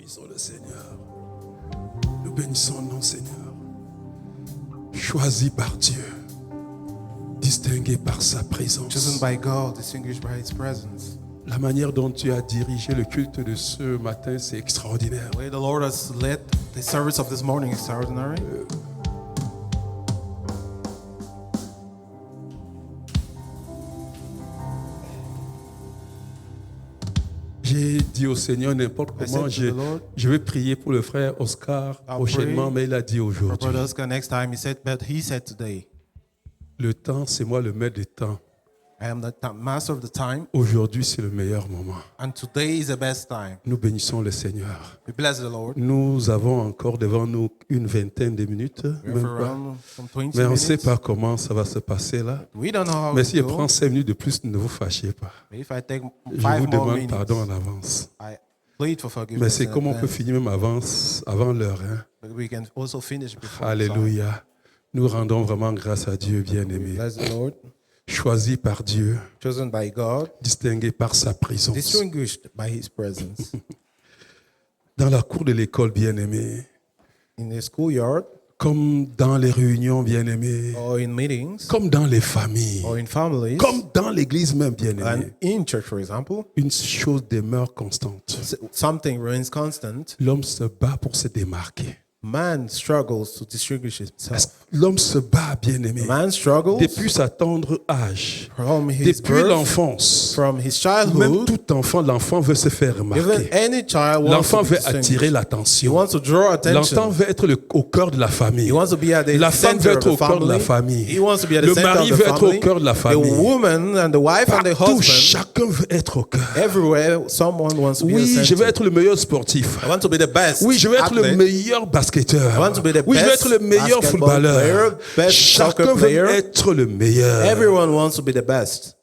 bénissons le Seigneur. Nous bénissons le nom Seigneur. Choisi par Dieu, distingué par sa présence. Chosen by God, distinguished by His presence. La manière dont tu as dirigé le culte de ce matin, c'est extraordinaire. The way the Lord has led the service of this morning is extraordinary. J'ai dit au Seigneur n'importe comment, je vais prier pour le frère Oscar prochainement, mais il a dit aujourd'hui. Brother Oscar next time, he said today, le temps, c'est moi le maître du temps. I am the master of the time. Aujourd'hui, c'est le meilleur moment. And today is the best time. Nous bénissons le Seigneur. We bless the Lord. Nous avons encore devant nous une vingtaine de minutes. Même pas. Mais on ne sait pas comment ça va se passer là. We don't know how Mais si je prends 5 minutes de plus, ne vous fâchez pas. If I take Je 5 vous more demande minutes, pardon en avance. I plead for forgiveness. Mais c'est in comme on peut advance. finir même avant l'heure. Hein? But we can also finish before Alléluia. Nous rendons vraiment grâce à Dieu, bien-aimé. Bless the Lord. Choisi par Dieu, Chosen by God, distingué par sa présence. distinguished by His presence. Dans la cour de l'école, bien-aimé, In the schoolyard, comme dans les réunions, bien-aimé, or in meetings, comme dans les familles, or in families, comme dans l'église même, and bien-aimé, in church, for example, une chose demeure constante. something remains constant. L'homme se bat pour se démarquer. Man struggles to distinguish himself. L'homme se bat, bien-aimé, Man struggles depuis sa tendre âge, from his depuis birth, l'enfance. from his Même childhood. tout enfant, l'enfant veut se faire Even remarquer. any child wants L'enfant to be veut distinguished. attirer He l'attention. wants to draw L'enfant attention. veut être au cœur de la famille. He wants to be at the La femme veut center of être au the cœur de la family. famille. He wants to be at the Le center mari of the veut être au family. cœur de la The famille. woman and the wife and the Partout, husband. chacun veut être au cœur. Everywhere, someone wants to be Oui, the je veux center. être le meilleur sportif. I want to be the best. Oui, je veux être le athlete. meilleur basketteur. I want to be the Oui, je veux best être le meilleur basketball footballeur. player, best Chacun soccer veut player. être le meilleur. Everyone wants to be the best.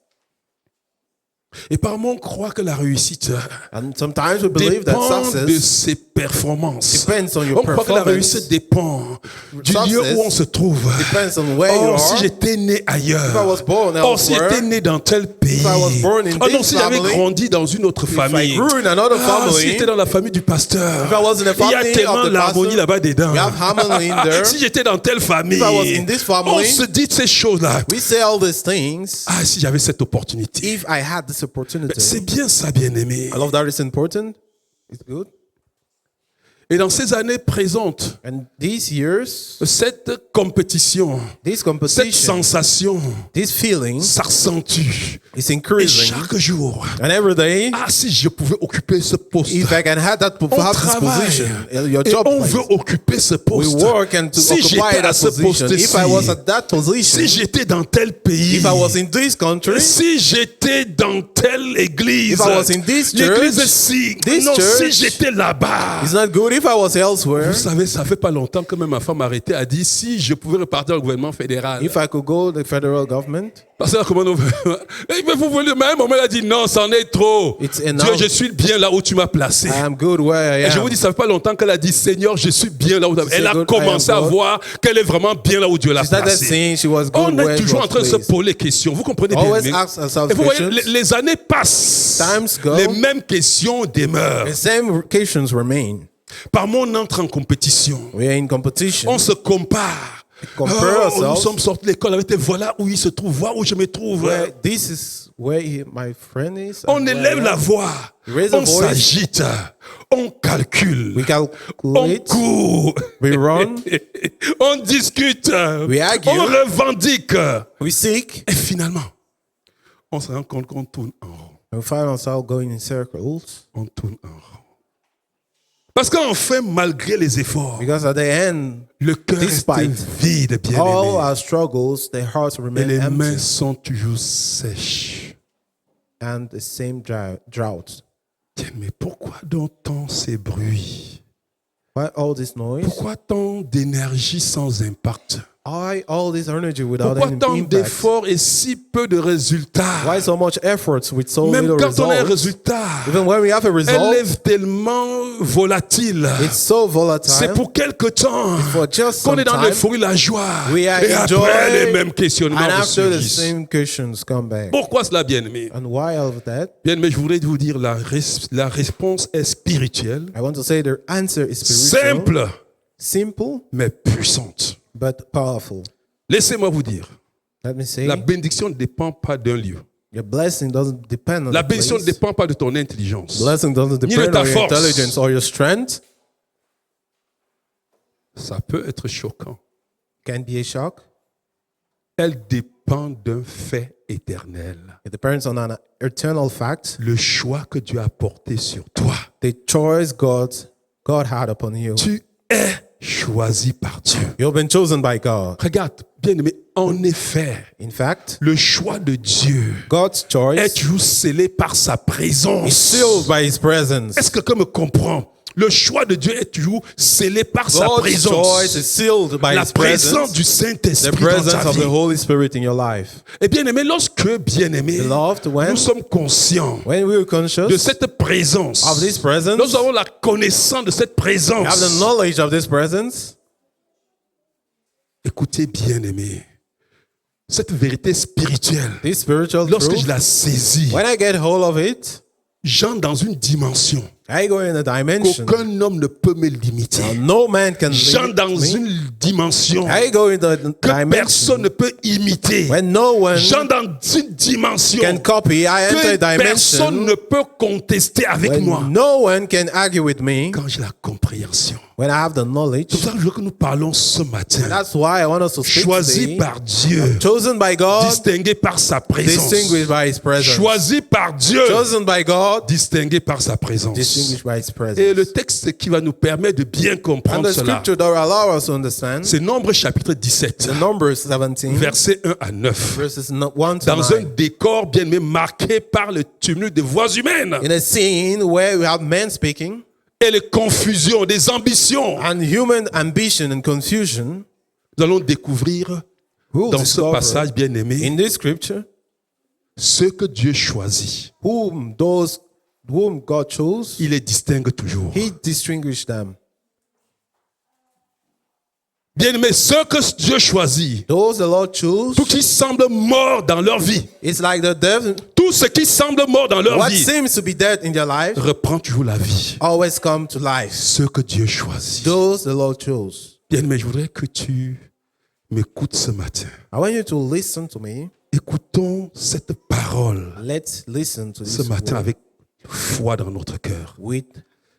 Et par moment, on croit que la réussite And sometimes we believe that dépend de success ses performances. depends on your On croit que la performance. réussite dépend du Success lieu où on se trouve. depends on where you Oh, are. si j'étais né ailleurs. If I was born Oh, si elsewhere. j'étais né dans tel pays. I was born in Oh non, this si j'avais family. grandi dans une autre If I famille. grew in another Ah, si family. j'étais dans la famille du pasteur. If I was in the Il y a family tellement of the d'harmonie pastor. là-bas dedans. We have harmony in there. Si j'étais dans telle famille. If I was in this family. On se dit ces choses-là. We say all these things. Ah, si j'avais cette opportunité. If I had this opportunity. C'est bien ça, bien-aimé. I love that it's important. It's good. Et dans ces années présentes, And these years, cette compétition, this cette competition, sensation this feeling s'accentue. is Et increasing. chaque jour, And every day, ah, si je pouvais occuper ce poste. if I can have On have this travaille position, your et job on place, veut occuper ce we poste. work and to Si occupy j'étais à that ce position. poste-ci, If I was at that position, si j'étais dans tel pays, if I was in this country, si j'étais dans telle église, If I was in this l'église church, ci, this non, si church, j'étais là-bas. it's not good. If I was elsewhere, Vous savez, ça fait pas longtemps que même ma femme arrêtée a dit si je pouvais repartir au gouvernement fédéral. if I could go to the federal government, Parce que là, comment on veut. Mais vous voulez, mais à un moment, elle a dit non, c'en est trop. It's Dieu, enough. je suis bien là où tu m'as placé. I am good where I Et je am. vous dis, ça fait pas longtemps qu'elle a dit Seigneur, je suis bien là où tu m'as. She Elle said, a "God, commencé I am à good." voir qu'elle est vraiment bien là où Dieu l'a She started placée. saying she was good On where est it toujours was en train de se placed. poser les questions. Vous comprenez bien. Always mais- ask ourselves Et vous voyez, questions. les années passent. Times go. Les mêmes questions demeurent. The same questions remain. Par moment, on entre en compétition. We are in competition. On se compare. Compare Oh, nous ourselves. sommes sortis de l'école avec et voilà où il se trouve, voilà où je me trouve. This is where my friend is. On and where élève I la am. voix, Raise a on voice. s'agite, on calcule, We on calculate. court, We run. on discute, We argue. on revendique. We seek. Et finalement, on se rend compte qu'on tourne en rond. We find ourselves going in circles. On tourne en rond. Parce qu'enfin, malgré les efforts, Because at the end, le cœur reste despite vide, bien all aimé. our struggles, their hearts Et remain les mains empty. sont toujours sèches. And the same drought. Tiens, mais pourquoi donc tant ces bruits? Why all this noise? Pourquoi tant d'énergie sans impact? Why all this energy without Pourquoi any tant impact? d'efforts et si peu de résultats? Why so much effort with so Même little quand on a un results? résultat, Even when we have a elle result, est tellement volatile. it's so C'est volatile. pour quelque temps For just qu'on some est dans time, l'euphorie, la joie. we are Et après, enjoying, les mêmes questionnements and after the ressurgissent. same questions come back. Pourquoi cela, bien-aimé? And why all of that? Bien-aimé, je voudrais vous dire, la réponse est spirituelle, I want to say the answer is spiritual, simple, simple, mais puissante. but powerful. Laissez-moi vous dire, Let me say, la bénédiction ne dépend pas d'un lieu. your blessing doesn't depend on La the bénédiction ne place. dépend pas de ton intelligence. Blessing doesn't Ni de depend ta on your force. intelligence or your strength. Ça peut être choquant. Can be a shock. Elle dépend d'un fait éternel. It depends on an eternal fact. Le choix que Dieu a porté sur toi. The choice God had upon you. Tu es choisi par Dieu. You've been chosen by God. Regarde, bien-aimé, en effet, In fact, le choix de Dieu God's est choice toujours scellé par sa is présence. sealed by His presence. Est-ce que quelqu'un me comprend? Le choix de Dieu est toujours scellé par sa God's choice présence. is sealed by La His présence presence. du The Saint-Esprit dans presence ta of the vie. Holy Spirit in your life. Et bien-aimé, lorsque, bien-aimé, Beloved, when nous sommes conscients we are de conscious cette présence, of this presence, nous avons la connaissance de cette have the présence. knowledge of this presence, Écoutez, bien-aimé, cette vérité spirituelle, this spiritual lorsque truth, je la saisis, when I get hold of it, j'entre dans une dimension I go in a dimension qu'aucun homme ne peut me limiter. no man can J'entre limit dans me. une dimension I go in the que dimension personne ne peut imiter. when no one J'entre dans une dimension can copy. I enter que a personne dimension ne peut contester avec when moi. no one can argue with me. Quand j'ai la compréhension. When I have the knowledge, C'est pour ça que je veux que nous parlons ce matin. that's why I want us to speak Choisi today. par Dieu, Chosen by God, distingué par sa présence. distinguished by His presence. Choisi par Dieu, Chosen by God, distingué par sa présence. distinguished by His presence. Et le texte qui va nous permettre de bien And comprendre the cela, scripture that will allow us to understand, c'est Nombre chapitre 17, the Numbers 17, versets 1 à 9. verses 1 to Dans un 9. décor bien aimé marqué par le tumulte des voix humaines In a scene where we have men speaking et les confusions, des ambitions. and human ambition and confusion, Nous allons découvrir we'll dans ce discover passage bien aimé in this scripture ce que Dieu choisit. whom God chose, Il les distingue toujours. He distinguished them. Bien aimé, ce que Dieu choisit, Those the Lord chose, tout qui semble mort dans leur vie, it's like the devil. tout ce qui semble mort dans leur What vie, seems to be dead in their life reprend toujours la vie. always come to life. Ce que Dieu choisit. Those the Lord chose. Bien aimé, je voudrais que tu m'écoutes ce matin. I want you to listen to me. Écoutons cette parole Let's listen to ce this matin word avec foi dans notre cœur. with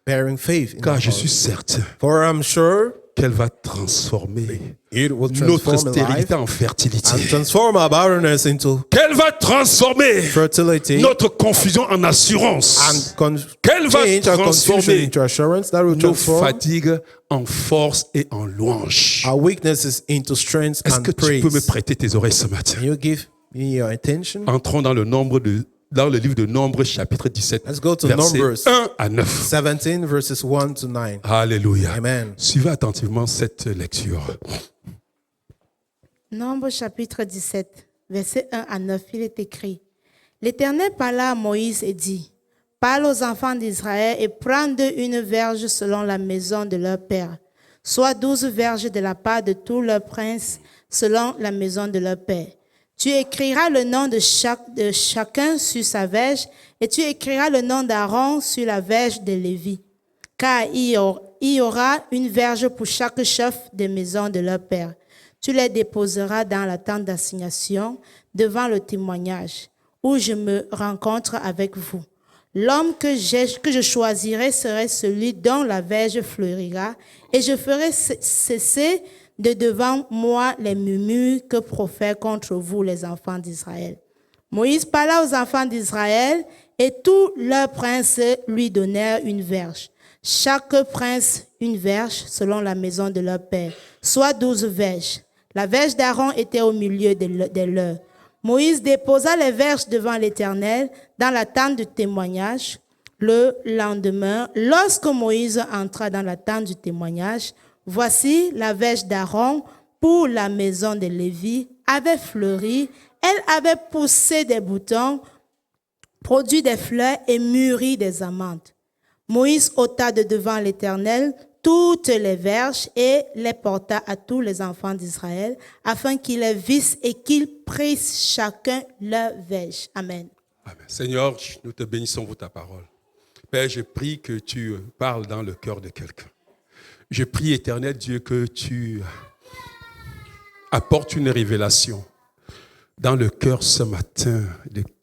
bearing faith in Car our je suis hearts. certain For I'm sure qu'elle va transformer it will notre transform a life stérilité en fertilité. and transform our barrenness into Qu'elle va transformer fertility notre confusion en assurance. and Qu'elle va change our confusion transformer into assurance that will nos transform fatigues en force et en louange. our weaknesses into strength Est-ce and que tu peux me praise. prêter tes oreilles ce matin? Can you give me your attention? Entrons dans le livre de Nombre, chapitre 17, Let's go to versets Numbers 1 à 9. 17 verses 1 to 9. Alléluia. Amen. Suivez attentivement cette lecture. Nombre chapitre 17, verset 1 à 9, il est écrit: L'Éternel parla à Moïse et dit: Parle aux enfants d'Israël et prends d'eux une verge selon la maison de leur père, soit 12 verges de la part de tous leurs princes selon la maison de leur père. Tu écriras le nom de chacun sur sa verge, et tu écriras le nom d'Aaron sur la verge de Lévi. Car il y aura une verge pour chaque chef de maison de leur père. Tu les déposeras dans la tente d'assignation devant le témoignage, où je me rencontre avec vous. L'homme que je choisirai serait celui dont la verge fleurira, et je ferai cesser de devant moi les murmures que profèrent contre vous les enfants d'Israël. Moïse parla aux enfants d'Israël, et tous leurs princes lui donnèrent une verge. Chaque prince une verge selon la maison de leur père, soit 12 verges. La verge d'Aaron était au milieu des leurs. Moïse déposa les verges devant l'Éternel dans la tente du témoignage. Le lendemain, lorsque Moïse entra dans la tente du témoignage, voici la verge d'Aaron pour la maison de Lévi avait fleuri, elle avait poussé des boutons, produit des fleurs et mûri des amandes. Moïse ôta de devant l'Éternel toutes les verges et les porta à tous les enfants d'Israël, afin qu'ils les vissent et qu'ils prissent chacun leur verge. Amen. Amen. Seigneur, nous te bénissons pour ta parole. Père, je prie que tu parles dans le cœur de quelqu'un. Je prie, Éternel Dieu, que tu apportes une révélation dans le cœur ce matin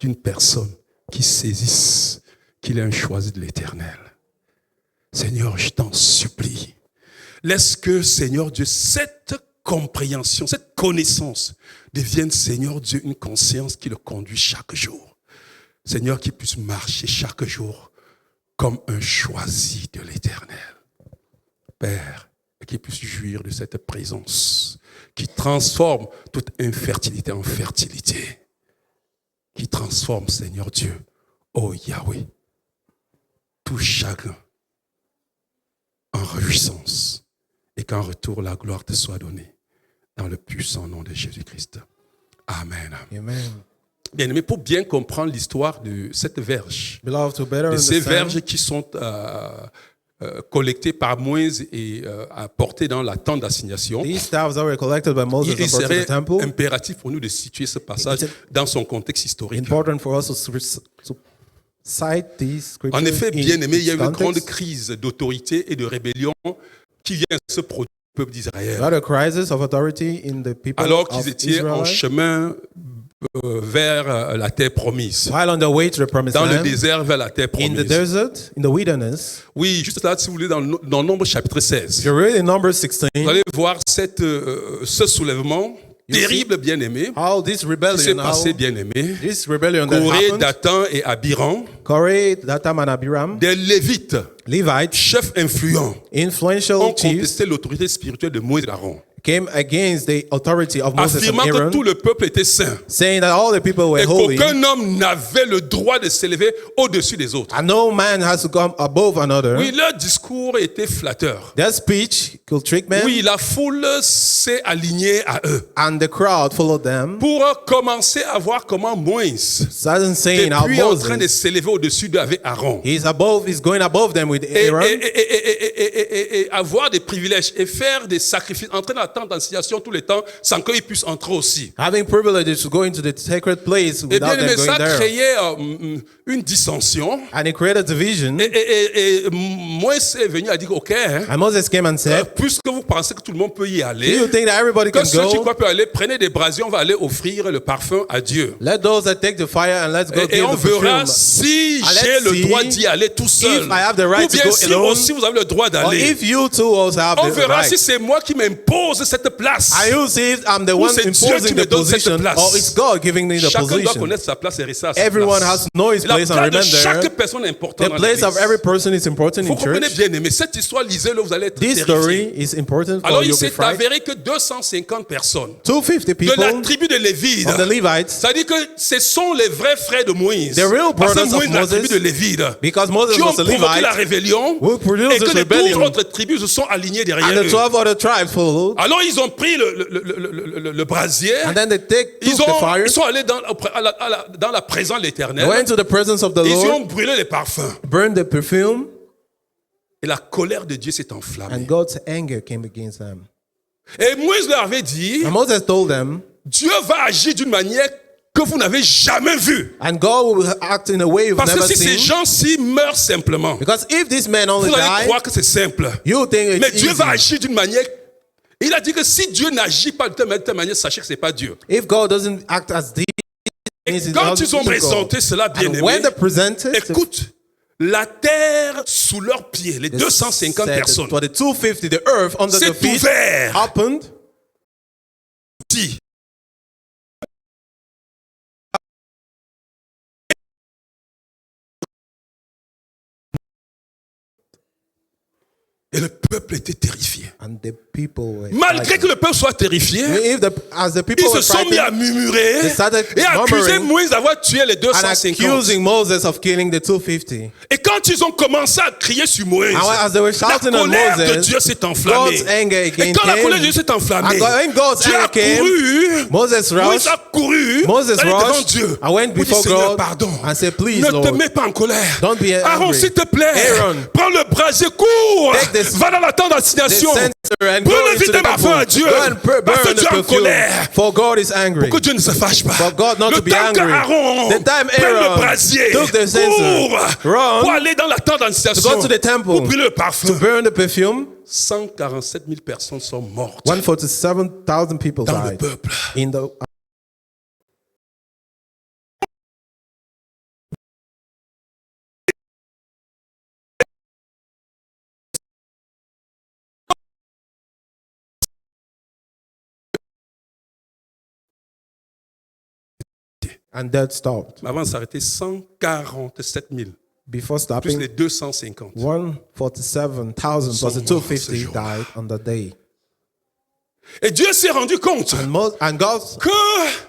d'une personne qui saisisse qu'il est un choisi de l'Éternel. Seigneur, je t'en supplie. Laisse que, Seigneur Dieu, cette compréhension, cette connaissance devienne, Seigneur Dieu, une conscience qui le conduit chaque jour. Seigneur, qu'il puisse marcher chaque jour comme un choisi de l'Éternel. Père, qu'il puisse jouir de cette présence qui transforme toute infertilité en fertilité. Qui transforme, Seigneur Dieu, oh Yahweh, tout chacun en réjouissance et qu'en retour la gloire te soit donnée dans le puissant nom de Jésus-Christ. Amen. Amen. Bien aimé, pour bien comprendre l'histoire de cette verge, Beloved, to better de ces understand verges qui sont collectées par Moïse et apportées dans la tente d'assignation, these staves that were collected by Moses il and brought to serait the temple, impératif pour nous de situer ce passage dans son contexte historique. important for us to cite these scriptures En effet, bien aimé, il y a eu its une grande context. crise d'autorité et de rébellion qui vient se produire au peuple d'Israël. Not a crisis of authority in the people Alors of qu'ils étaient en Israel, chemin vers la terre promise. while on their way to the promised Dans le land, désert vers la terre in the promise. desert, in the wilderness. Oui, juste là, si vous voulez, dans Nombre chapitre 16. If you read in Numbers 16, Vous allez voir ce soulèvement terrible, bien aimé, how this qui s'est rebellion, passé, bien aimé. this rebellion that Corée, happened, Dathan et Abiram, Korah, Dathan, and Abiram, des Lévites, Levites, chefs influents, influential ont chiefs, contesté l'autorité spirituelle de Moïse et d'Aaron, came against the authority of Moses and affirmant que Aaron, tout le peuple était saint saying that all the people were et holy, qu'aucun homme n'avait le droit de s'élever au-dessus des autres. and no man has to come above another. Oui, leur discours était flatteur. Their speech could trick men, Oui, la foule s'est alignée à eux and the crowd followed them, pour commencer à voir comment Moïse, started saying how depuis en train de Moses s'élever au-dessus d'eux avec Aaron, he's going above them with et, Aaron, et avoir des privilèges et faire des sacrifices, entrer dans la tente d'assignation tous les temps sans qu'ils puissent entrer aussi. having privileges to go into the sacred place Et bien without them aimé, going ça there. créait une dissension. And it created division. Et Moïse est venu à dire, ok, hein, And Moses came and said, puisque vous pensez que tout le monde peut y do aller, you think that everybody que can ceux qui go? croient peuvent aller, prenez des brasiers, on va aller offrir le parfum à Dieu. Let those that take the fire and let's go Et give on the verra perfume. si And j'ai let's le see droit d'y aller tout seul. if I have the right Ou to bien go si alone, aussi vous avez le droit Or d'aller. if you too also have On the verra si right. c'est moi qui m'impose cette place. And you see if I'm the Ou one c'est Dieu qui imposing me the donne cette position, place. or it's God giving me the Chacun doit position. connaître sa place et rester à sa Everyone place. has to know his La place and place de remember chaque personne est importante the dans place of l'église. every person is important Vous in comprenez church. bien, mais cette histoire, lisez-le, vous allez être This terrifiés. story is important for Alors, you il to be s'est frightened. avéré que 250 personnes 250 de la people tribu de Lévi, of the Levites, c'est-à-dire que ce sont les vrais frères de Moïse. The real Parce que brothers of Moïse, la tribu Moses, de Lévi, because Moses qui ont was a provoqué Levite, la rébellion who produced et que this les 12 rebellion, autres tribus se sont alignées derrière and the eux. 12 other tribes followed, Alors, ils ont pris le brasier, and then they took the fire, ils sont allés dans la présence de they l'Éternel, went to the presence of the ils Lord, ont brûlé les parfums. burned the perfume, Et la colère de Dieu s'est and enflammée. God's anger came against them. Et Moïse leur avait dit, And Moses told them, Dieu va agir d'une manière que vous n'avez jamais vue. and God will act in a way you've Parce que never si ces seen. gens-ci meurent simplement, Because if this man only vous allez died, croire que c'est simple. you think Mais it's Dieu va easy. agir d'une manière. Il a dit que si Dieu n'agit pas de telle manière, sachez que ce n'est pas Dieu. If God doesn't act as this, it's Quand not ils ont evil. présenté cela, bien And aimé, when they presented, écoute, la terre sous leurs pieds, les 250 said personnes, for the 250, the earth under s'est the feet ouvert. opened, Dit, et le peuple était terrifié. and the people were Malgré que le peuple soit terrifié, as the people ils se were sont mis à frightened, murmurer they started et accuser murmuring Moïse d'avoir tué les and 250. accusing Moses of killing the 250. Et quand ils ont commencé à crier sur Moïse, And as they were la shouting on colère de Moses, Dieu s'est enflammée. God's anger Et again quand la colère de came. Dieu s'est enflammée, And when God's Dieu a anger came, couru, Moses Moïse rushed, a couru, Moses allé devant rushed, Dieu. and went Pour dire, before Seigneur, God pardon, and said, please, ne te Lord, mets pas en colère. don't be Aaron, angry. s'il te plaît, Aaron, prends le brasier, cours, take this- va dans la tente the d'assignation. censer and go Brûle into vite the ma feu à temple. Dieu, Go and parce que burn Dieu the est en perfume, colère. for God is angry. Que Dieu ne se fâche pas. For God not Le to be temps angry. qu'Aaron The time prenne le Aaron brasier, took the censer, cours, run, pour aller dans la tente to d'assignation, go to the temple, pour brûler le parfum. to burn the perfume, 147 000 personnes sont mortes 147,000 people dans le died peuple. in the. And that stopped. Mais avant de s'arrêter, 147 000, Before plus stopping, les 250. 147,000 Sont plus the morts ce 250 jour-là. died on the day. Et Dieu s'est rendu compte And God que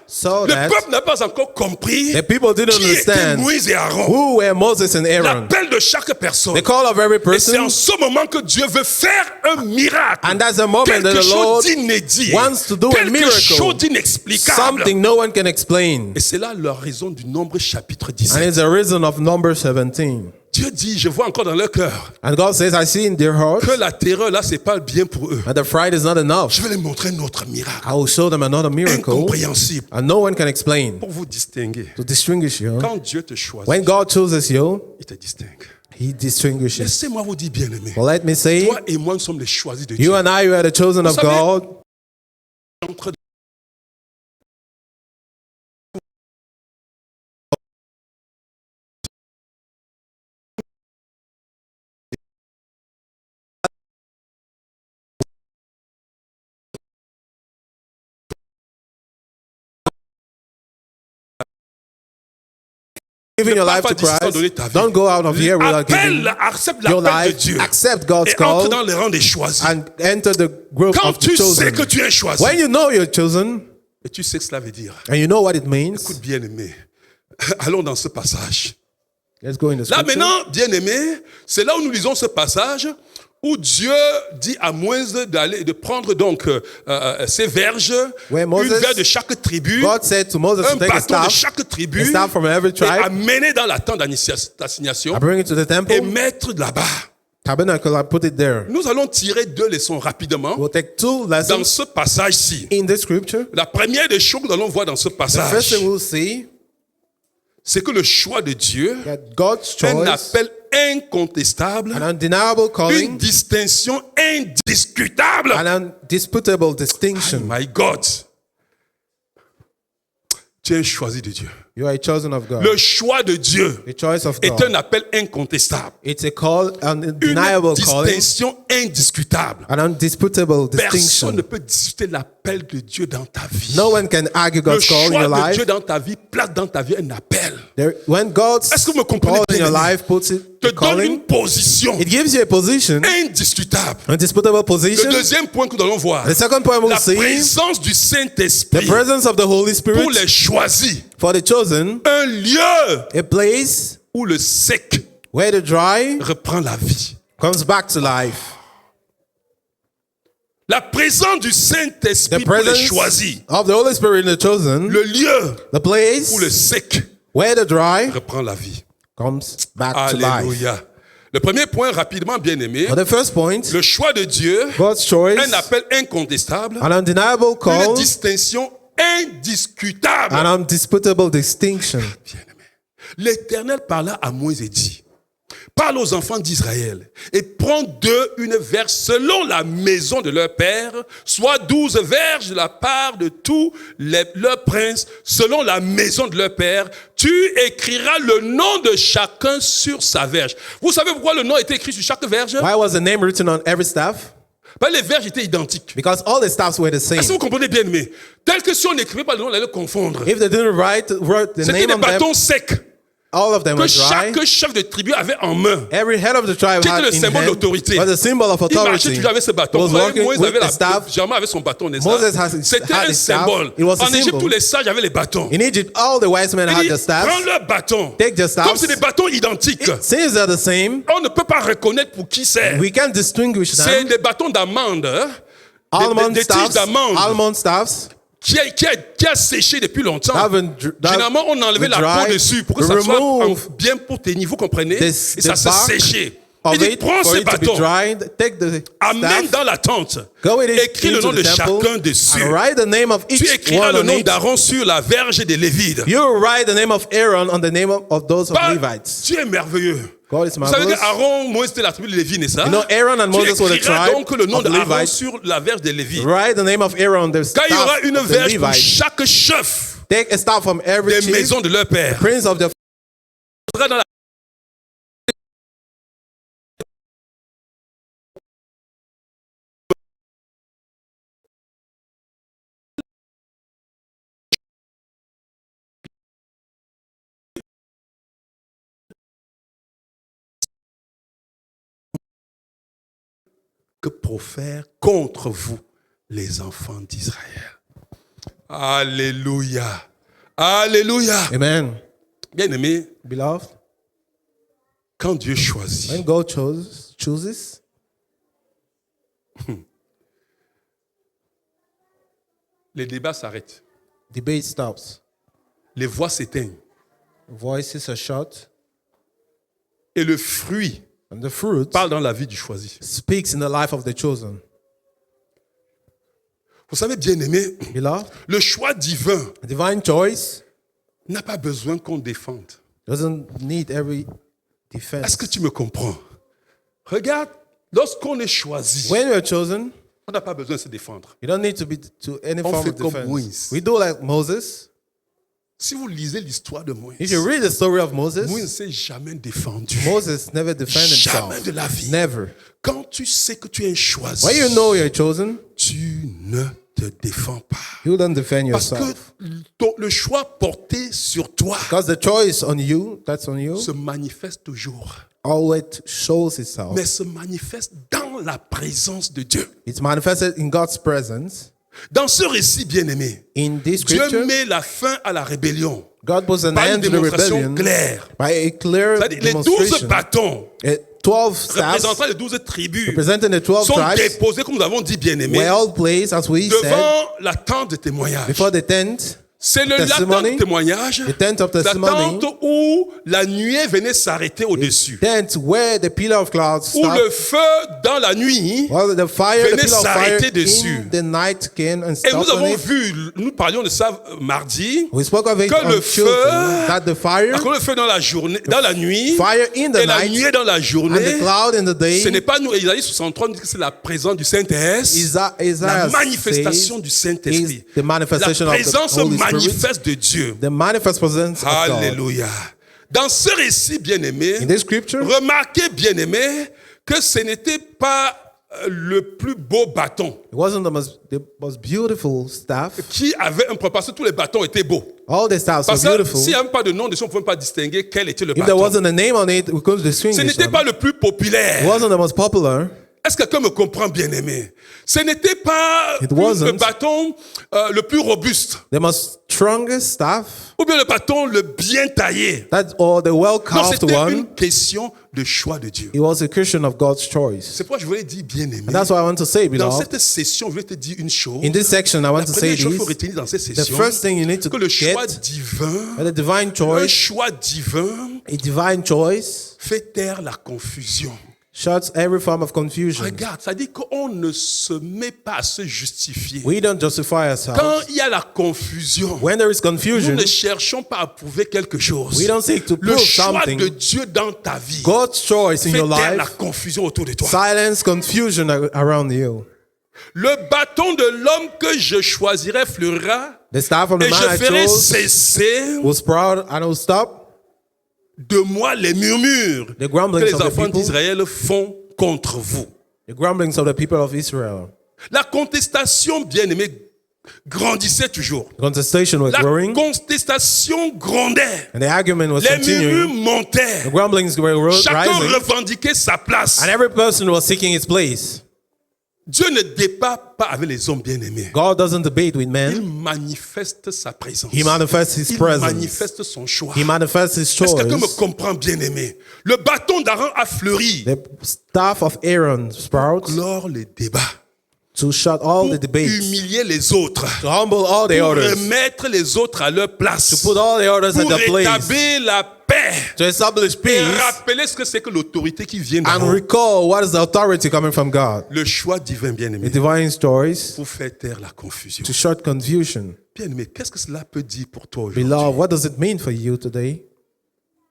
saw le that peuple n'a pas encore compris the people didn't qui était understand Moïse et Aaron. who were Moses and Aaron. L'appel de chaque personne. The call of every Et c'est en person. ce moment que Dieu veut faire un miracle. And that's the moment that Quelque the Lord chose d'inédit. wants to do a Quelque miracle. chose d'inexplicable. Something no one can explain. Et c'est là la raison du Nombre chapitre And 17. it's the reason of number 17. Dieu dit, je vois encore dans leur cœur And God says, I see in their hearts que la terreur là, c'est pas bien pour eux. that the fright is not enough. Je vais les montrer un autre miracle. I will show them another miracle. Incompréhensible. And no one can explain. Pour vous distinguer. To distinguish you. Quand Dieu te choisit, When God chooses you, il te distingue. He distinguishes. Laissez-moi vous dire, bien-aimé. Well, let me say, Toi et moi, nous sommes les choisis de Dieu. you and I, you are the chosen of savez, God. Entre Giving your life pas to d'ici sans Christ. donner ta vie. Don't go out of here without giving Accepte your l'appel de life. Dieu. Accept God's Et entre call dans les rangs des choisis. and enter the group Quand of the tu sais chosen. que tu es choisi, When you know you're chosen et tu sais que cela veut dire, and you know what it means, écoute bien-aimé, allons dans ce passage. let's go in the Là scripture. maintenant, bien-aimé, c'est là où nous lisons ce passage où Dieu dit à Moïse de prendre donc ses verges, Where Moses- une verge de chaque tribu, God said to Moses un to take a bâton de staff, chaque tribu, a staff from every et tribe, amener dans la tente d'assignation I bring it to the et temple, mettre là-bas. tabernacle, I put it there. Nous allons tirer 2 leçons rapidement We'll take 2 dans lessons ce passage-ci. in this scripture. La première des choses que nous allons voir dans ce The first passage, thing we'll see c'est que le choix de Dieu, that God's un choice, appel incontestable, an undeniable une calling, distinction indiscutable. an undisputable distinction. My God, tu es un choisi de Dieu. You are a chosen of God. Le choix de Dieu The choice of est God. un appel incontestable, It's a call, an une undeniable calling, distinction indiscutable. an undisputable Personne distinction. ne peut discuter l'appel de Dieu dans ta vie. No one can argue Le God's call in choix your de life. Dieu dans ta vie place dans ta vie un appel. When God's Est-ce que vous me comprenez call in bien, your aimé? life puts it Te the donne calling, une position it gives you a position, indiscutable. undisputable Le position. deuxième point que nous allons voir, The second point we'll la see, présence du the Saint-Esprit presence of the Holy pour Spirit les choisis. for the chosen, Un lieu a place où le sec where the dry reprend la vie. comes back to life. La présence du The Saint-Esprit pour les presence choisis. of the Holy Spirit in the chosen, Le lieu the place où le sec where the dry reprend la vie. comes back to life. Alléluia. Le premier point, rapidement, bien aimé, For the first point, le choix de Dieu, God's choice, un appel incontestable, an undeniable une call, distinction indiscutable. an undisputable distinction. Bien-aimé. L'Éternel parla à Moïse et dit, parle aux enfants d'Israël et prends d'eux une verge selon la maison de leur père, soit 12 verges de la part de tous leurs princes, selon la maison de leur père. Tu écriras le nom de chacun sur sa verge. Vous savez pourquoi le nom était écrit sur chaque verge? Why was the name written on every staff? Parce que les verges étaient identiques. Because all the staffs were the same. Est-ce que vous comprenez bien, mais tel que si on n'écrivait pas le nom, on allait le confondre. If they didn't write the C'était name des on them, bâtons secs. all of them que were dry. chaque chef de tribu avait en main. Every head of the tribe Qui était had le in symbole hand d'autorité. was a symbol of Il marchait authority. toujours avec ce bâton. Was Vous voyez, walking Moïse with avait a staff. Germain avait son bâton, n'est-ce Moses pas? has his- C'était had un his staff. symbole. It was a En Égypte, symbol. tous les sages avaient les bâtons. In Egypt, all the wise men Il had dit, the staff. prends le bâton. Take the staffs. Comme c'est des bâtons identiques. Since they're the same, On ne peut pas reconnaître pour qui c'est. we can distinguish C'est them. des bâtons d'amande. Hein? Almond Des tiges staffs, d'amande almond staffs, qui a séché depuis longtemps. that Généralement, on enlevait la dry, peau dessus pour que ça soit bien pour tenir, vous comprenez? Et ça se séchait. Il dit, prends for ces it to be bâtons, dried. Take the amène staff, dans la tente, go with it écris le into nom de the temple, chacun dessus. and write the name of Tu each écriras one le on nom it. d'Aaron sur la verge des Lévites. You write the name of Aaron on the name of those of Pas- Levites. Tu es merveilleux. God is Vous savez marvelous. qu'Aaron, Moïse, c'était la tribu de Lévi, n'est-ce pas? You know, Aaron and Moses Tu were the écriras tribe donc le nom of the d'Aaron Levites. sur la verge des Lévites. Write the name of Aaron, the Quand il y aura staff une of the verge pour Levites. chaque chef Take a staff from every des chief, maisons de leur père. prince of the Dans la que profèrent contre vous les enfants d'Israël. Alléluia. Alléluia. Amen. Bien-aimé, Beloved, quand Dieu choisit, when God chooses, les débats s'arrêtent, debate stops. les voix s'éteignent Voices are shut, et le fruit and the fruit parle dans la vie du choisi. speaks in the life of the chosen. Vous savez, bien-aimé, Beloved, le choix divin divine choice n'a pas besoin qu'on défende. doesn't need every Est-ce defense. que tu me comprends? Regarde, lorsqu'on est choisi, When you're chosen, on n'a pas besoin de se défendre. you don't need to be to any On form fait of comme defense. Moïse. We do like Moses. Si vous lisez l'histoire de Moïse, If you read the story of Moïse ne Moses, s'est jamais défendu. Moses never defended Jamais himself. de la vie. Never. Quand tu sais que tu es choisi, When you know you're chosen, tu ne te défends pas. you don't defend Parce que yourself. le choix porté sur toi Because the choice on you, that's on you, se manifeste toujours, always shows itself. mais se manifeste dans la présence de Dieu. It's manifested in God's presence. Dans ce récit bien-aimé, In this Dieu scripture, met la fin à la rébellion God puts an par une end to the démonstration rebellion claire. by a clear C'est-à-dire, les 12 demonstration. bâtons 12 staffs représentant les 12 tribus representing the 12 sont tribes déposés, comme nous avons dit, bien-aimés, were all placed, as we said, devant la tente de témoignage. before the tent. C'est la tente testimony, de témoignage, the tent of la testimony, tente où la nuée venait s'arrêter au-dessus, tent where the pillar of clouds où stopped, le feu dans la nuit. while the fire, the venait pillar of fire s'arrêter dessus. in the night came and Et nous stopped on avons it. vu, nous parlions de ça mardi, We spoke of it que on le Tuesday, feu- that the fire, que le feu dans la journée, dans la nuit, fire in the et la night, nuée dans la and journée, the cloud in the day, ce n'est pas nous. Isaïe 63 nous dit que c'est la présence du Saint-Esprit, la Isaiah manifestation says, du is Saint-Esprit, the manifestation la of the présence Holy Spirit, manifeste de Dieu. the manifest presence of God. Alléluia. Dans ce récit bien-aimé, In this scripture, remarquez bien-aimé que ce n'était pas le plus beau bâton it wasn't the most beautiful staff. qui avait un propos, parce que tous les bâtons étaient beaux. All the staffs were Parce que beautiful. s'il n'y avait pas de nom dessus, on ne pouvait pas distinguer quel était le If there bâton. wasn't a name on it, we couldn't Ce distinguish n'était them. pas le plus It populaire. wasn't the most popular. Est-ce que quelqu'un me comprend, bien-aimé? Ce n'était pas It le wasn't. bâton le plus robuste, The most strongest staff, ou bien le bâton le bien taillé. or the Non, well-carved c'était one. une question de choix de Dieu. It was a question of God's choice. C'est pourquoi je voulais dire, bien-aimé, And that's what I want to say, dans beloved. cette session, je voulais te dire une chose. In this section, I want La to première say chose qu'il faut this. retenir dans cette The session, first thing you need to que le get, choix divin, the divine un choice, choix divin a divine choice, fait taire la confusion. shuts every form of confusion. Regarde, ça dit qu'on ne se met pas à se justifier. We don't justify Quand ourselves. il y a la confusion, When there is nous confusion, ne cherchons pas à prouver quelque chose. we don't seek to Le prove choix something. de Dieu dans ta vie God's choice in fait your taire la life confusion autour de toi. silence confusion around you. Le bâton de l'homme que je choisirai fleurira The staff of the et man je I ferai chose cesser was proud and will stop de moi les murmures the que grumblings les of the enfants people, d'Israël font contre vous. the grumblings of the people of Israel. La contestation, bien-aimée, grandissait toujours. Contestation was La growing, contestation grondait. and the argument was Les murmures continuing. montaient. The grumblings were Chacun rising, revendiquait sa place. and every person was seeking its place. Dieu ne débat pas avec les hommes bien-aimés. God doesn't debate with Il men. manifeste sa présence. He manifests His Il presence. manifeste son choix. He manifests His Est-ce que quelqu'un me choice. comprend, bien-aimé? Le bâton d'Aaron a fleuri. The staff of Aaron sprouts Clore les débats. to shut all Pour the debates, humilier les autres. to humble all the Pour others, remettre les autres à leur place. to put all the others at Pour their place, rétablir la paix. to establish Et peace, rappeler ce que c'est que l'autorité qui vient and d'Aaron. recall what is the authority coming from God. Le choix divin, bien-aimé. The divine stories Pour faire taire la confusion. to shut confusion. Bien-aimé, qu'est-ce que cela peut dire pour toi aujourd'hui? Beloved, what does it mean for you today?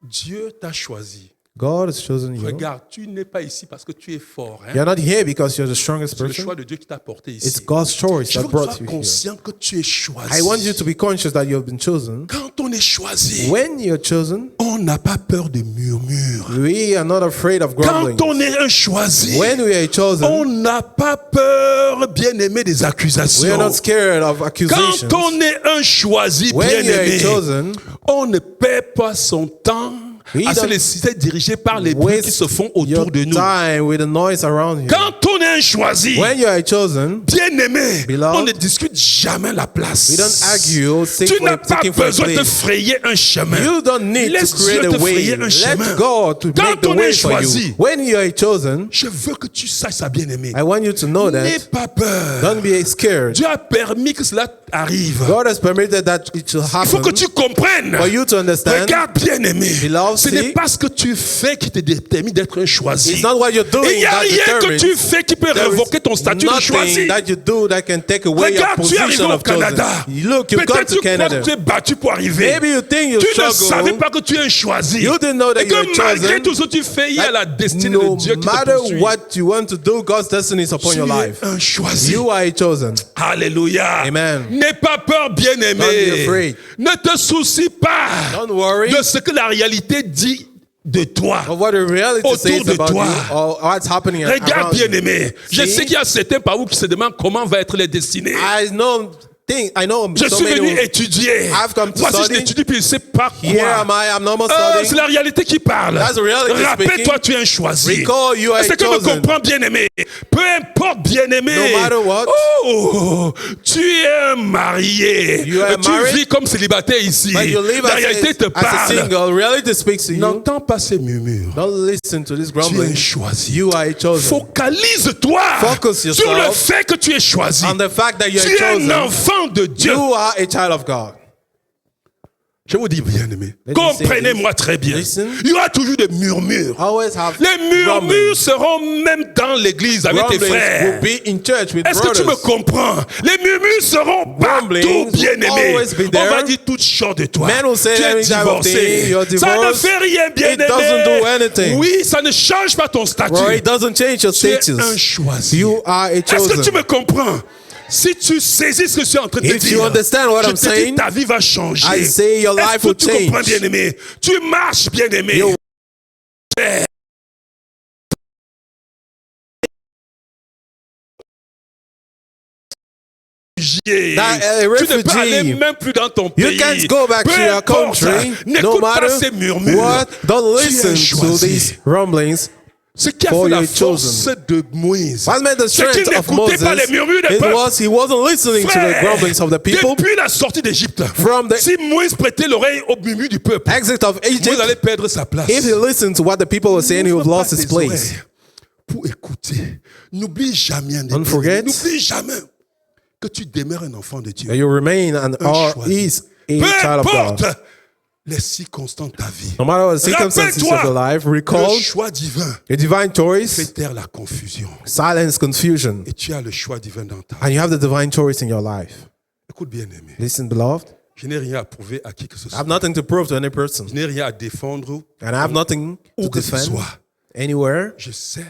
Dieu t'a choisi. God has chosen you. Regarde, tu n'es pas ici parce que tu es fort. Hein? You're not here because you're the strongest C'est le choix person. de Dieu qui t'a porté It's ici. God's choice Je veux that que tu brought sois you here. conscient que tu es choisi. I want you to be conscious that you have been chosen. Quand on est choisi, When you're chosen, on n'a pas peur des murmures. we are not afraid of grumbling. Quand on est un choisi, When we are on chosen, n'a pas peur, bien-aimé, des we are accusations. not scared of accusations. Quand on est un choisi, When you are bien-aimé, chosen, on ne perd pas son temps We à se don't laisser diriger par les bruits qui se font your autour de nous. time with the noise around you. Quand on est un choisi, When you are chosen, bien-aimé, Beloved, on ne discute jamais la place. we don't argue, Tu n'as pas seeking for a besoin de place. frayer un chemin. You don't need Laisse to create Dieu a te way. frayer un chemin. Let God to Quand make the on way est for choisi, you. When you are chosen, je veux que tu saches ça, bien-aimé. I want you to know N'aie that. pas peur. Don't be scared. Dieu a permis que cela arrive. God has permitted that it should Il faut happen que tu comprennes. for you to understand. Regarde, bien-aimé. Beloved, Ce see, n'est pas ce que tu fais qui te détermine d'être un choisi. It's not what you're Il doing n'y a that rien que determines. tu fais qui peut There is révoquer ton statut de choisi. nothing that you do that can take away your Regarde, tu es arrivé position au of chosen. Canada. Look, you've gone Peut-être to tu crois Canada. que tu es battu pour arriver. Maybe you think you Tu ne struggle. savais pas que tu es un choisi. You didn't know that Et you're que malgré chosen. tout ce que tu fais, il y a la destinée No de Dieu qui te matter poursuit. what you want to do, God's destiny is upon Tu your es life. un choisi. You are chosen. Alléluia. Amen. N'aie pas peur, Don't be bien-aimé. afraid. Ne te soucie pas Don't worry de ce que la réalité dit de toi. of what the reality Autour says de about toi. you or what's happening Regarde, around you. bien-aimé. Je See? sais qu'il y a certains par vous qui se demandent comment va être les destinées. I know Je so suis many venu will- étudier. I've come to Voici, je study. n'étudie plus, je ne sais pas Here quoi. am I, I'm normal C'est studying. la réalité qui parle. That's the reality Rappelle-toi, speaking. tu es un choisi. Recall you are Est-ce que tu me chosen. comprends, bien-aimé? Peu importe, bien-aimé. No matter what. Oh, tu es un marié. You are Tu married. vis comme célibataire ici. But you live La as réalité te a parle. single. Reality speaks to you. N'entends pas ces murmures. Don't listen to this Tu es grumbling. choisi. You are chosen. Focalise-toi Focus sur yourself le fait que tu es choisi. On the fact that you Tu are es un chosen. enfant de Dieu. You are a child of God. Je vous dis, bien-aimé, Let me say comprenez-moi très bien. Listen. Il y aura toujours des murmures. Always have Les murmures grumbling. seront même dans l'église avec tes Grumblings frères. will be in church with Est-ce que tu me brothers. comprends? Les murmures seront partout, Grumblings will bien-aimé. always be On there. va dire toutes choses de toi. Men will say Tu es any type of thing. divorcé. You're Ça ne divorced. fait rien, bien-aimé. It doesn't do anything. Oui, ça ne change pas ton statut. Well, it doesn't change your Tu es un status. choisi. You are a Est-ce que tu chosen. me comprends? Si tu saisis ce que je suis en train de te If dire, you understand what je I'm te dis, saying, ta vie va changer. I say your Est-ce life que will tu comprends, change. bien-aimé? Tu marches, bien-aimé. You- That, Tu ne peux refugee, aller même plus dans ton You pays. can't go back Peu to your importe, country. No n'écoute pas ces matter murmures. what. Don't Tu es listen to choisi. these rumblings. Ce qui a For fait la your force chosen. de Moïse, What made the c'est qu'il strength of n'écoutait pas les Moses? murmures des It peuples. was he wasn't listening to the Frère, grumblings of the people. depuis la sortie d'Égypte, From the si Moïse prêtait l'oreille aux murmures du peuple, exit of Moïse allait Egypt, perdre sa place. if he listened to what the people were saying, he would have N'ouvre lost pas his tes place. oreilles pour écouter. N'oublie jamais, Don't forget. n'oublie jamais que tu demeures un enfant de Dieu. That you remain and are choisi. is a Peu child of importe God. les circonstances de ta vie. No matter what the circumstances of your Rappelle-toi, life, recall le choix divin your divine fait choice, taire la confusion. silence confusion, Et tu as le choix divin dans ta vie. and you have the divine choice in your life. Écoute bien, aimé. Listen, beloved, Je n'ai rien à prouver à qui que ce I soit. have nothing to prove to any person, Je n'ai rien à défendre and I have nothing to où que ce defend soit. anywhere, Je sais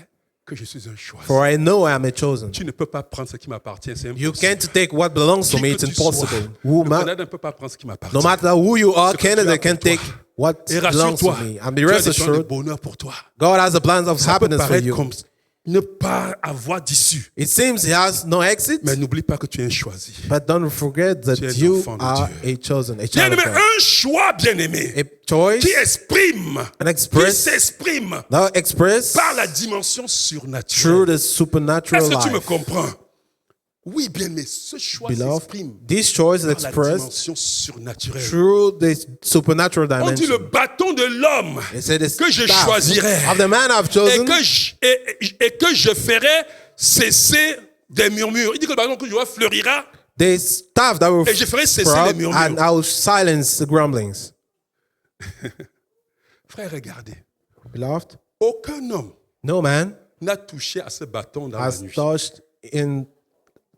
que je suis un choix. for I know I am a chosen. Tu ne peux pas prendre ce qui m'appartient, c'est impossible. You can't take what belongs to Qui me, que it's tu sois, impossible. le Canada ne peut pas prendre ce qui m'appartient. No matter who you are, Ce que tu as Canada pour can toi. take what Et belongs to rassure-toi, me. And be tu as rest des plans de assured, bonheur pour toi. God has the plans of Ça peut happiness for paraître you. comme ne pas avoir d'issue. It seems he has no exit, Mais n'oublie pas que tu es un choisi. but don't forget that Tu es un you enfant de are Dieu. a chosen, a child Bien-aimé, of God. un choix bien-aimé A choice qui exprime, and qui express s'exprime now express par la dimension through surnaturelle. the supernatural Est-ce que tu me life. comprends? Oui, bien-aimé, ce choix Beloved, s'exprime this choice is par la expressed dimension surnaturelle. through the supernatural On dit le dimension. bâton de l'homme It said the que je staff choisirai of the man I've et chosen, que je ferai cesser des murmures. Il dit que le bâton que je vois fleurira. the staff that will Et je ferai cesser sprout, les murmures. and I will silence the grumblings. Frère, regardez. Beloved, Aucun homme no man n'a touché à ce bâton dans la has nuit.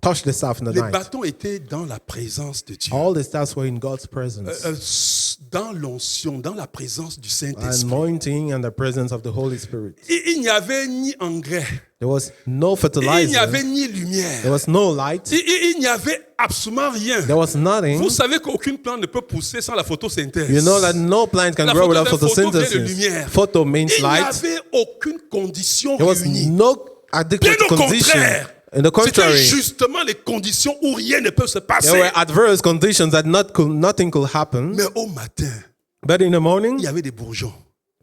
touched the staff in the Les night. bâtons étaient dans la présence de Dieu. All the staffs were in God's presence, Dans l'onction, dans la présence du Saint-Esprit. anointing and the presence of the Holy Spirit. Il n'y avait ni engrais, There was no il n'y fertilizer. avait ni There lumière, was no light. il n'y avait absolument rien. There was nothing. Vous savez qu'aucune plante ne peut pousser sans la photosynthèse. You know that no plant can La grow without photo vient de photosynthesis. lumière. Photo means Il n'y light. avait aucune condition There was réunie. no Bien adequate au condition. contraire, In the c'était contrary, justement les conditions où rien ne peut se passer. there were adverse conditions that nothing could happen. Mais au matin, But in the il morning, y avait des bourgeons,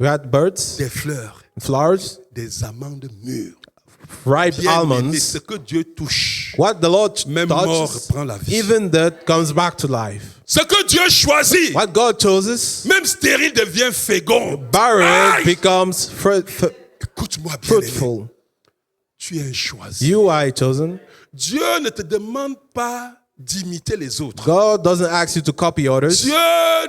we had birds, des fleurs, flowers, des amandes mûres. ripe Bien aimé, almonds. ce que Dieu touche, What the Lord même mort touches, prend la vie. even death comes back to life. Ce que Dieu choisit, What God chooses, même stérile devient fécond. barren Aïe! becomes Écoute-moi bien, aimé. fruitful. Tu es un choisi. You are chosen. Dieu ne te demande pas d'imiter les autres. God doesn't ask you to copy others. Dieu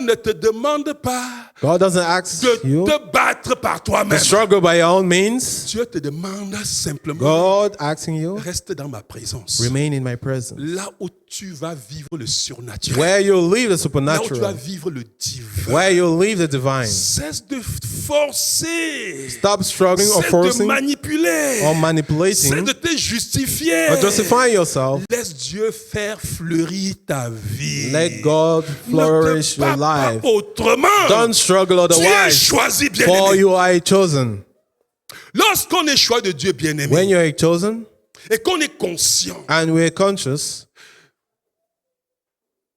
ne te demande pas God doesn't ask de you te battre par to toi-même. struggle by your own means. Dieu te demande simplement, God asking you, reste dans ma présence. remain in my presence. Là où tu vas vivre le surnaturel. Where you'll leave the Là où tu vas supernatural. vivre le divin. Where you'll leave the divine. Cesse de forcer. Stop struggling or Cesse de forcing manipuler. or Cesse manipulating de te justifier. or justifying yourself. Laisse Dieu faire fleurir ta vie. Let God flourish ne te your bats life. pas autrement. Don't struggle Tu es otherwise, choisi, for bien-aimé. you are chosen. Lorsqu'on est choisi de Dieu, bien-aimé, When you are chosen et qu'on est conscient, and we are conscious,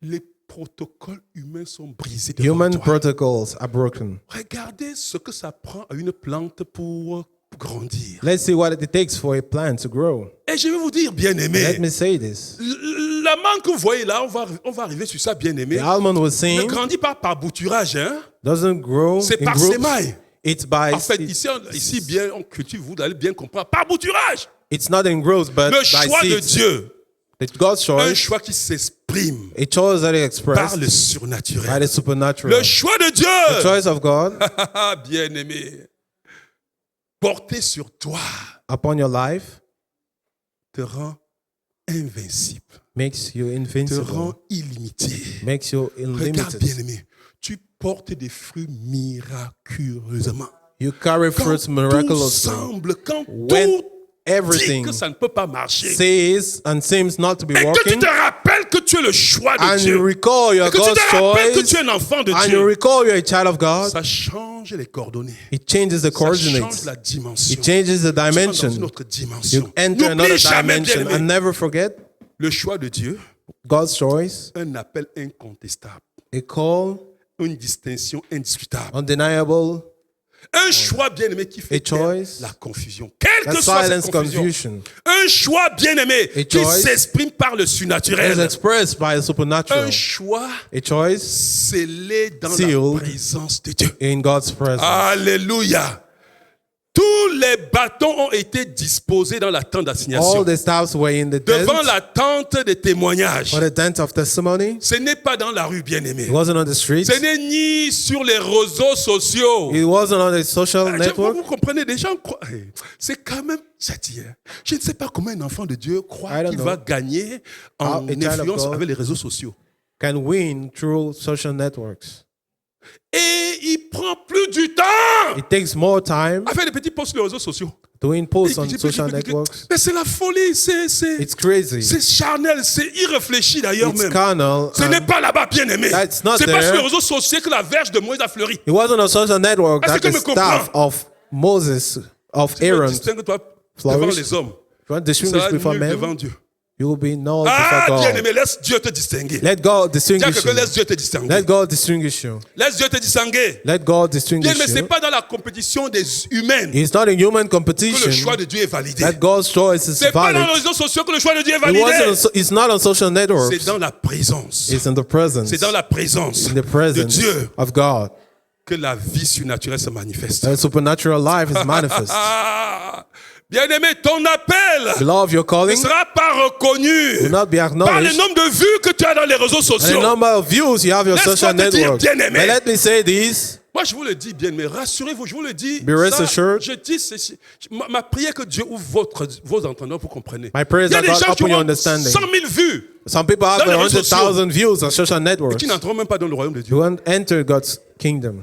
les protocoles humains sont brisés devant human toi. protocols are broken. Regardez ce que ça prend à une plante pour grandir. Let's see what it takes for a plant to grow. Et je vais vous dire, Let bien-aimé, me say this. la mangue que vous voyez là, on va arriver sur ça, bien-aimé, The almond was ne seen grandit pas par bouturage, hein? doesn't grow C'est in par groups. sémailles. It's by En fait, ici bien, on cultive, vous allez bien comprendre, par bouturage. it's not in growth, but Le by choix de seeds. Dieu, It's God's un choice, choix qui s'exprime a choice that is par expressed le by surnaturel. the supernatural. Le choix de The Dieu, choice of God bien-aimé, porté sur toi, upon your life te rend invincible, makes you te invincible, rend illimité. makes you Regarde, unlimited. bien-aimé, tu portes des fruits miraculeusement. You carry Quand fruits tout miraculously. semble, quand When tout dit everything que ça ne peut pas marcher, says and seems not to be et que tu working, te rappelles que tu es le choix de and you Dieu, recall your et que tu God's te rappelles que choice, tu es un enfant de and you Dieu, recall you're a child of God, ça change les coordonnées, it changes the ça change coordinates. la dimension. It changes the Tu vas dans une dimension. autre dimension. You enter N'oublie another jamais, dimension bien-aimé, and never forget le choix de Dieu, God's choice, un appel incontestable, a call une distinction indiscutable. undeniable, Un choix bien-aimé qui fait A taire choice la confusion. Quelle that que soit cette silence confusion. confusion. Un choix bien-aimé A qui choice s'exprime par le is surnaturel. expressed by the supernatural. Un choix A choice scellé dans Sealed la présence de Dieu. in God's presence. Alléluia. Tous les bâtons ont été disposés dans la tente d'assignation. All the staffs were in the tent Devant la tente des témoignages. for the tent of testimony. Ce n'est pas dans la rue, bien-aimé. It wasn't on the streets. Ce n'est ni sur les réseaux sociaux. It wasn't on the social Vous network. comprenez, des gens croient. C'est quand même. Je ne sais pas comment un enfant de Dieu I croit don't qu'il know. va gagner en How a child of influence God avec les réseaux sociaux. Can win through social networks. Et il prend plus du temps It takes more time à faire des petits posts sur les réseaux sociaux. doing posts on Et- social networks. Mais c'est la folie, It's crazy. c'est charnel, c'est irréfléchi d'ailleurs It's même. carnal. Ce n'est pas là-bas, bien aimé. That's not C'est pas there. sur les réseaux sociaux que la verge de Moïse a fleuri. It wasn't on social network Est-ce that que the tu me staff comprends? of Moses, of Tu me Aaron, distingues, toi, devant flourish, les hommes, if you want to tu distinguish seras before nul men, devant Dieu. you will be known Ah, before God. bien-aimé, laisse Dieu te distinguer. Let God Dis à distinguish quelqu'un, you. laisse Dieu te distinguer. Let God distinguish you. Laisse Dieu te distinguer. Let God Bien, distinguish mais ce n'est you. pas dans la compétition des humains It's not a human que le competition choix de Dieu est validé. that God's choice is C'est pas dans les valid. réseaux sociaux que le choix de Dieu est It validé. it's not on social networks. C'est dans la présence. It's in the presence. C'est dans la présence In the de presence Dieu of God. que la vie surnaturelle se manifeste. That supernatural life is manifest. Ah, bien-aimé, ton appel Beloved, your ne calling sera pas reconnu will not be par le acknowledged. nombre de vues que tu as dans les réseaux And the sociaux. number of views you have your Laisse-moi social te dire, networks. bien-aimé. But let me say this. Moi, je vous le dis bien, mais rassurez-vous, je vous le dis. Be rest Ça, assured. je dis ceci. Ma prière que Dieu ouvre vos entendeurs, vous comprenez. My prayer is Il y a that des God gens qui open your ont understanding. 100 000 vues Some people have Dans les réseaux 100,000 views on social et networks. qui n'entreront même pas dans le royaume de Dieu. You won't enter God's kingdom.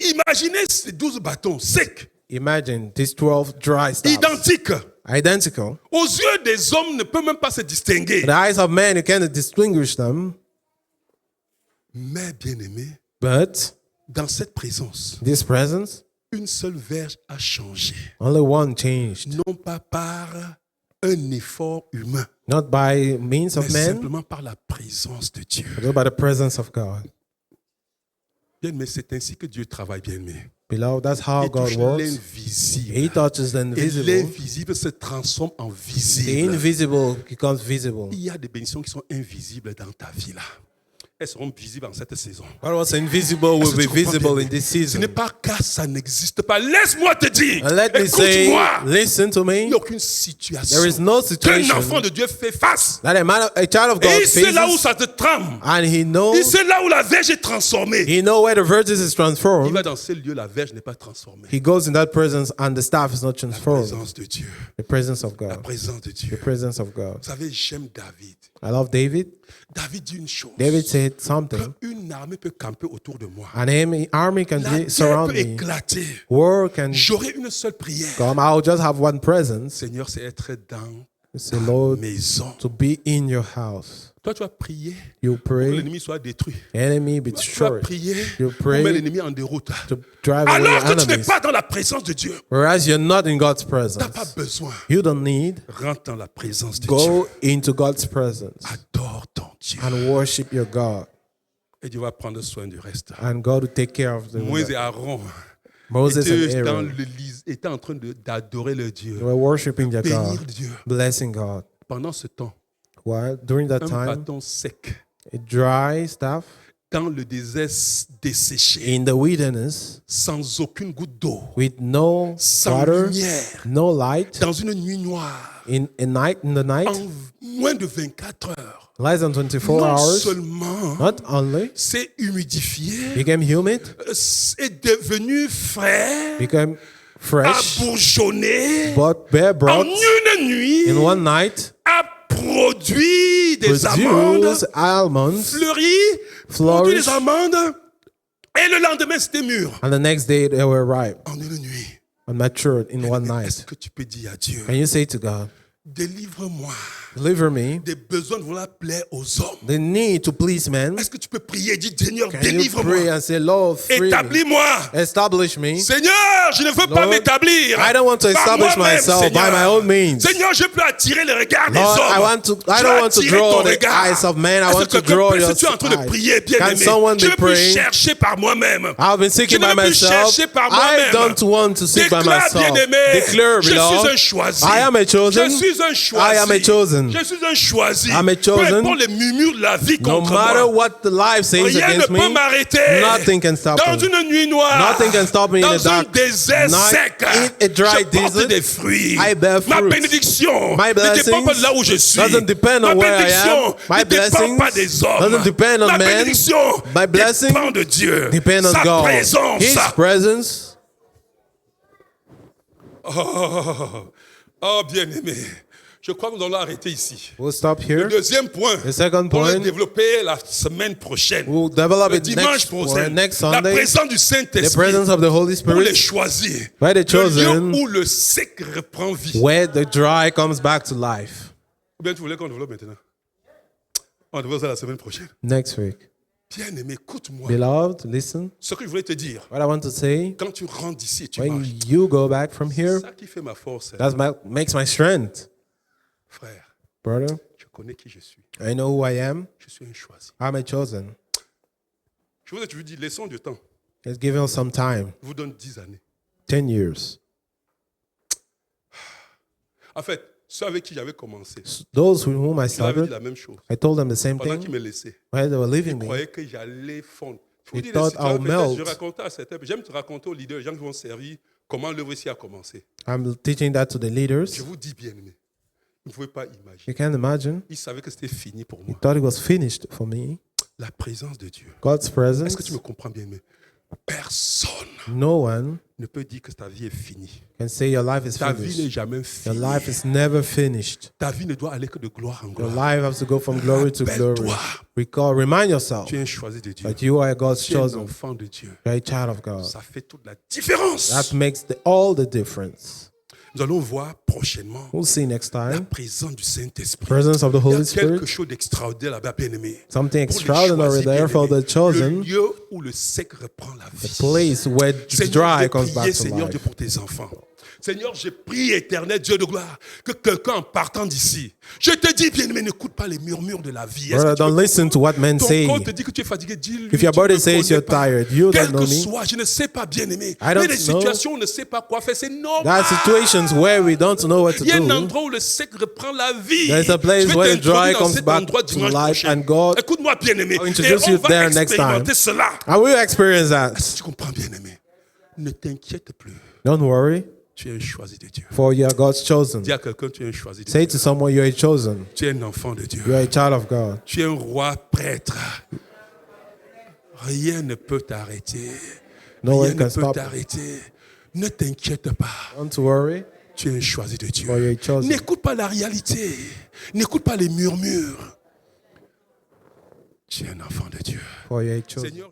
Imaginez ces 12 bâtons secs, Imagine these 12 dry staffs, identiques. identical. Aux yeux des hommes, ne peut même pas se distinguer. In the eyes of men, you cannot distinguish them. Mais bien aimé, But dans cette présence, this presence, une seule verge a changé. only one changed. Non pas par un effort humain, Not by means of mais men, simplement par la présence de Dieu. but by the presence of God. Bien aimé, c'est ainsi que Dieu travaille, bien aimé. Beloved, that's how Il God touche works. l'invisible. He touches the Et invisible. l'invisible se transforme en The visible. invisible becomes visible. Il y a des bénédictions qui sont invisibles dans ta vie là. Elles seront visibles en cette saison. What was invisible Est-ce will que be tu comprends visible bien? in this Ce n'est season. pas car ça n'existe pas. Laisse-moi te dire. And let me say, Écoute-moi. listen to Il me. n'y a aucune situation There is no qu'un situation enfant de Dieu fait face. that a child of Et God il sait là où faces, ça te trame. and he Il knows, sait là où la verge est transformée. he knows where the virgin is Il transformed. va dans ce lieu, la verge n'est pas transformée. He goes in that presence, and the staff is not La transformed. présence de Dieu. The presence of La God. présence de Dieu. The presence of God. Vous savez, j'aime David. I love David. David dit une chose. David said something. Une armée peut camper autour de moi. An army can La terre surround peut me. éclater. War can J'aurai une seule prière. come. I'll just have one presence. Seigneur, c'est être dans Say, Lord, maison. to be in your house. Toi, tu vas prier You pour que pray, l'ennemi soit détruit. enemy be Tu vas destroyed. prier You pour mettre pray l'ennemi en déroute. to drive away Alors your que tu n'es enemies. pas dans la présence de Dieu, Whereas you're not in God's tu n'as pas presence. besoin. You don't need. Rentre dans la présence de Dieu. Go into God's presence Adore ton Dieu. and worship your God. Et Dieu va prendre soin du reste. And God will take care of the Moïse et Aaron Moses étaient, and dans Aaron. étaient en train d'adorer le Dieu, They were worshiping their bénir God, Dieu. blessing God. Pendant ce temps, While during that un time, bâton sec a dry staff dans le désert desséché, in the wilderness sans aucune goutte d'eau, with no sans water, lumière, no light, dans une nuit noire, in the night, en moins de 24 heures. less than 24 Non hours. seulement Not only s'est humidifié, became humid, est devenu frais, became fresh, abourgeonné, but bare en brought une nuit, in one night, a produit des amandes produce almonds, fleuries, produit des amandes, et le lendemain c'était mûr. and the next day they were ripe En une nuit. and matured in one Est-ce night. que tu peux dire à Dieu, Can you say to God, délivre-moi deliver me des besoins de vouloir plaire aux hommes? the need to please men? Est-ce que tu peux prier et dire, Seigneur, Can you pray délivre-moi, and say, Lord, free me, établis-moi. establish me? Seigneur, je ne veux pas Lord, m'établir I don't want to par establish moi-même, myself Seigneur. by my own means. Seigneur, je peux attirer le regard des Lord, hommes. I Je don't veux want to attirer draw ton the regard. eyes of men. I Est-ce want que to quelqu'un draw peut- your si tu es en train de eyes. prier, bien Can aimé, someone je be ne veux plus praying? chercher par moi-même. I've been Je seeking ne by veux plus myself. chercher par I moi-même. don't want to seek by Déclare, myself. bien-aimé, Declare, je suis beloved, un choisi. I am a chosen. Je suis un choisi. I am a chosen. chosen. Je suis un choisi. I'm a Peu chosen. importe les murmures de la vie No contre matter moi. what the life says Rien ne against peut me, m'arrêter. nothing can stop Dans me. une nuit noire. Nothing can stop me in Dans the un dark désert night, sec. in a dry Je porte desert, des fruits. I bear Ma fruits. bénédiction My ne dépend pas de blessings là où je suis. doesn't depend Ma on where I bénédiction am. My ne dépend blessings pas des hommes. doesn't depend on Ma men. bénédiction My blessing dépend de Dieu. depend on Sa God. présence. His presence. Oh, bien-aimé. Je crois que nous allons arrêter ici. We'll stop Le here. deuxième point, The second on va le point, développer la semaine prochaine. we'll develop Le it dimanche next, or prochain. next La Sunday. présence du The Saint-Esprit presence of the Holy pour les Spirit, choisir. by the Le lieu chosen, où le sec reprend vie. where the dry comes back to life. Ou bien tu voulais qu'on développe maintenant? On développe ça la semaine prochaine. Next week. Bien-aimé, écoute-moi. Beloved, listen. Ce que je voulais te dire, What I want to say, quand tu rentres d'ici et tu when marches, you go back from c'est here, ça qui fait ma force. makes my strength. Frère, Brother, je connais qui je suis. I know who I am. Je suis un choisi. I'm a chosen. Je vous dis, laissons du temps. Let's give him some time. Je vous donne 10 années. 10 years. En fait, ceux avec qui j'avais commencé, Those with whom I je leur avais dit started, la même chose. I told them the same Pendant qu'ils thing me laissaient, while they were ils leaving me. croyaient que j'allais fondre. Je vous They dis, les thought situations, I'll peut-être, je melt. racontais à certains, j'aime te raconter aux leaders, les gens qui vont servir, comment l'œuvre ici a commencé. I'm teaching that to the Je leaders. vous dis bien aimé, vous ne pouvez pas imaginer. You can't imagine. Ils savaient que c'était fini pour He moi. thought it was finished for me. La présence de Dieu. God's Est-ce presence. que tu me comprends bien aimé? Personne No one ne peut dire que ta vie est finie. can say your life is Ta vie n'est finished. jamais Your finie. life is never finished. Ta vie ne doit aller que de gloire en Your gloire. life has to go from glory to glory. Rappelle-toi. Remind yourself Tu es un choisi de Dieu. that you are God's Tu es un chosen. enfant de Dieu. You're a child of God. Ça fait toute la différence. That makes all the difference. Nous allons voir prochainement We'll see next la time. présence du Saint-Esprit. Presence of the Il y a Holy quelque Spirit. chose d'extraordinaire là-bas, bien-aimé. Something Pour les extraordinary choisis, there for bien-aimés. the chosen. Le lieu où le sec reprend la vie. The place where Seigneur, dry j'ai comes prié, back to Seigneur Dieu, life. pour tes enfants. Seigneur, j'ai prié, éternel Dieu de gloire, que quelqu'un en partant d'ici, je te dis, bien-aimé, n'écoute pas les murmures de la vie. Est-ce Brother, que tu don't peux listen to what men Ton say. corps te dit que tu es fatigué, dis-lui. If your tu body me says connais you're pas. tired, you Quel don't que know me. soit, je ne sais pas, bien-aimé. I Mais don't des know. situations où on ne sait pas quoi faire, c'est normal. There are situations where we don't know what to Il y a un do. endroit où le sec reprend la vie. There is a place Je vais where t'introduire dry dans comes cet back endroit to dimanche life, prochain. and God- Écoute-moi, bien-aimé. I'll Et introduce on you va there next time. expérimenter cela. I will experience that. Si tu comprends, bien-aimé, ne t'inquiète plus. Don't worry, Tu es un choisi de Dieu. for you are God's chosen. Dis à quelqu'un, tu es un choisi de Say Dieu. to someone, you're a chosen. Tu es un enfant de Dieu. You're a child of God. Tu es un roi prêtre. Rien ne peut t'arrêter. No Rien one ne can peut stop. t'arrêter. Ne t'inquiète pas. Don't worry, Tu es un choisi de for you're Dieu. a chosen. N'écoute pas la réalité. N'écoute pas les murmures. Tu es un enfant de Dieu. For you're a chosen. Seigneur,